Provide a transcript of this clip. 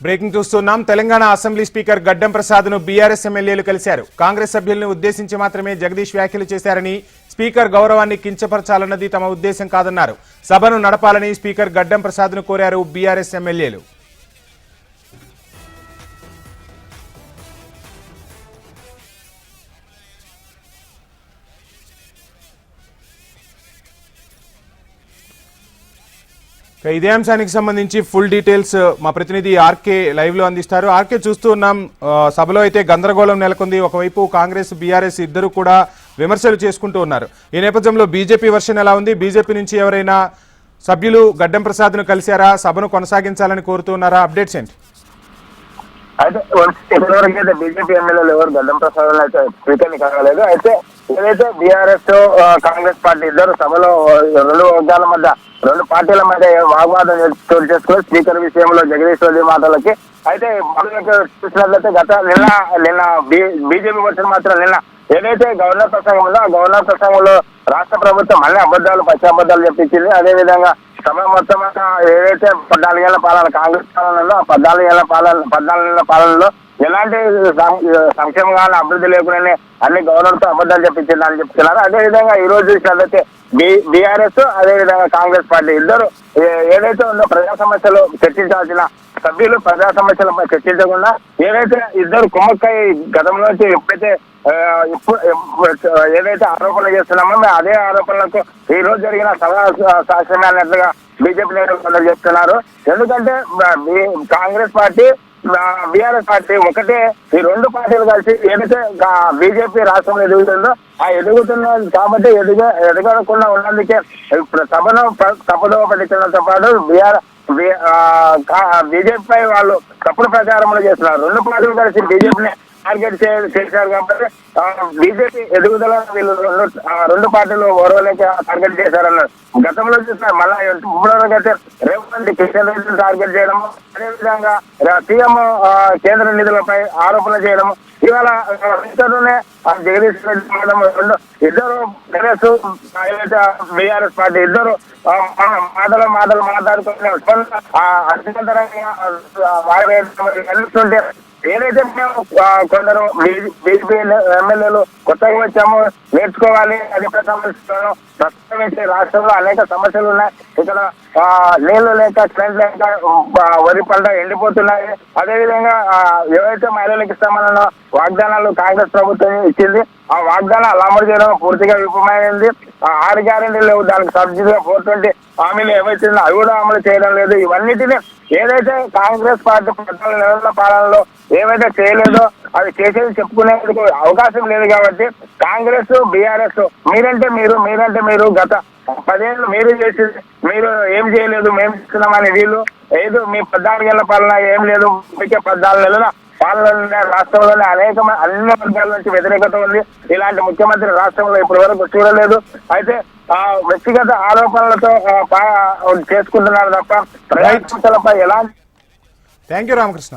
Breaking చూస్తున్నాం. Telangana assembly speaker గడ్డం ప్రసాద్ ను బీఆర్ఎస్ ఎమ్మెల్యేలు కలిశారు. కాంగ్రెస్ సభ్యులను ఉద్దేశించి మాత్రమే జగదీష్ వ్యాఖ్యలు చేశారని, స్పీకర్ గౌరవాన్ని కించపరచాలన్నది తమ ఉద్దేశం కాదన్నారు. సభను నడపాలని స్పీకర్ గడ్డం ప్రసాద్ ను కోరారు బీఆర్ఎస్ ఎమ్మెల్యేలు. ఇదే అంశానికి సంబంధించి ఫుల్ డీటెయిల్స్ మా ప్రతినిధి ఆర్కే లైవ్ లో అందిస్తారు. ఆర్కే, చూస్తూ ఉన్నాం సభలో అయితే గందరగోళం నెలకొంది. ఒకవైపు కాంగ్రెస్ బీఆర్ఎస్ ఇద్దరు కూడా విమర్శలు చేసుకుంటూ ఉన్నారు. ఈ నేపథ్యంలో బీజేపీ వర్షన్ ఎలా ఉంది? బీజేపీ నుంచి ఎవరైనా సభ్యులు గడ్డం ప్రసాద్ ను కలిశారా? సభను కొనసాగించాలని కోరుతున్నారా? అప్డేట్స్ ఏంటి? అయితే ఇప్పటివరకైతే బీజేపీ ఎమ్మెల్యేలు ఎవరు గడ్డం ప్రసాద్ అయితే స్పీకర్ని కలగలేదు. అయితే ఏదైతే బీఆర్ఎస్ కాంగ్రెస్ పార్టీ ఇద్దరు సభలో రెండు వర్గాల మధ్య, రెండు పార్టీల మధ్య వాగ్వాదం చోటు చేసుకుని స్పీకర్ విషయంలో జగదీష్ రెడ్డి మాటలకి అయితే చూసినట్లయితే నిన్న బీజేపీ వచ్చిన మాత్రం నిన్న ఏదైతే గవర్నర్ ప్రసంగం ఉందో ఆ గవర్నర్ ప్రసంగంలో రాష్ట్ర ప్రభుత్వం మళ్ళీ అబద్ధాలు పచ్చి అబద్ధాలు చెప్పించింది. అదేవిధంగా సభ మొత్తం ఏదైతే 14 ఏళ్ల పాలన కాంగ్రెస్ పాలనలో 14 ఏళ్ల పాలనలో ఎలాంటి సంక్షేమ అభివృద్ధి లేకుండానే అన్ని గవర్నర్తో అబద్ధాలు చెప్పించింది అని చెప్తున్నారు. అదేవిధంగా ఈ రోజు చూసినట్లయితే బీఆర్ఎస్ అదేవిధంగా కాంగ్రెస్ పార్టీ ఇద్దరు ఏదైతే ఉందో ప్రజా సమస్యలు చర్చించాల్సిన సభ్యులు ప్రజా సమస్యలపై చర్చించకుండా ఏదైతే ఇద్దరు కుమ్మక్కై గతంలో ఎప్పుడైతే ఏదైతే ఆరోపణలు చేస్తున్నామో అదే ఆరోపణలకు ఈ రోజు జరిగిన సభా సాక్ష్యమే అన్నట్లుగా బీజేపీ నేతలు చెప్తున్నారు. ఎందుకంటే కాంగ్రెస్ పార్టీ బీఆర్ఎస్ పార్టీ ఒకటే, ఈ రెండు పార్టీలు కలిసి ఏదైతే బీజేపీ రాష్ట్రంలో ఎదుగుతుందో ఆ ఎదుగుతున్నది కాబట్టి ఎదగకుండా ఉన్నందుకే సభను తప్పుదో పట్టించడంతో పాటు బీజేపీ వాళ్ళు తప్పుడు ప్రచారంలో చేస్తున్నారు. రెండు పార్టీలు కలిసి బీజేపీని టార్గెట్ చేశారు కాబట్టి బీజేపీ ఎదుగుదల వీళ్ళు రెండు పార్టీలు ఓర్వలేక టార్గెట్ చేశారన్నారు. గతంలో చూసిన మళ్ళా ఇప్పటివరకైతే రేవంత్ రెడ్డి కిషన్ రెడ్డిని టార్గెట్ చేయడం, అదేవిధంగా సీఎం కేంద్ర నిధులపై ఆరోపణ చేయడం, ఇవాళ ఇద్దరునే జగదీష్ రెడ్డి ఇద్దరు కాంగ్రెస్ ఏదైతే బీఆర్ఎస్ పార్టీ ఇద్దరు మాటలు మాట్లాడుకునే అత్యంతరంగా కలుస్తుంటే ఏదైతే మేము కొందరు బీజేపీ ఎమ్మెల్యేలు కొత్తగా వచ్చాము నేర్చుకోవాలి అది ప్రస్తుతం రాష్ట్రంలో అనేక సమస్యలు ఉన్నాయి. ఇక్కడ నీళ్లు లేక కరెంట్ లేక వరి పంట ఎండిపోతున్నాయి. అదేవిధంగా ఏవైతే మహిళలకు ఇస్తామన్న వాగ్దానాలు కాంగ్రెస్ ప్రభుత్వం ఇచ్చింది ఆ వాగ్దానాలు అమలు చేయడం పూర్తిగా విఫలమైంది. 6 గ్యారెంటీలు లేవు, దానికి సబ్సిడీగా 420 హామీలు ఏవైతే అవి కూడా అమలు చేయడం లేదు. ఇవన్నిటినీ ఏదైతే కాంగ్రెస్ పార్టీ 14 నెలల పాలనలో ఏవైతే చేయలేదో అది చేసేది చెప్పుకునేందుకు అవకాశం లేదు. కాబట్టి కాంగ్రెస్ బీఆర్ఎస్ మీరంటే మీరు గత 10 ఏళ్ళు మీరు చేసి మీరు ఏం చేయలేదు మేము ఇస్తున్నామని వీళ్ళు ఏదో మీ 14 ఏళ్ల పాలన ఏం లేదు, మీకే 14 నెలల పాలన రాష్ట్రంలోనే అన్ని వర్గాల నుంచి వ్యతిరేకత ఉంది. ఇలాంటి ముఖ్యమంత్రి రాష్ట్రంలో ఇప్పటి వరకు చూడలేదు. అయితే వ్యక్తిగత ఆరోపణలతో చేసుకుంటున్నారు తప్ప ప్రజా సమస్యలపై ఎలాంటి థ్యాంక్ యూ రామకృష్ణ.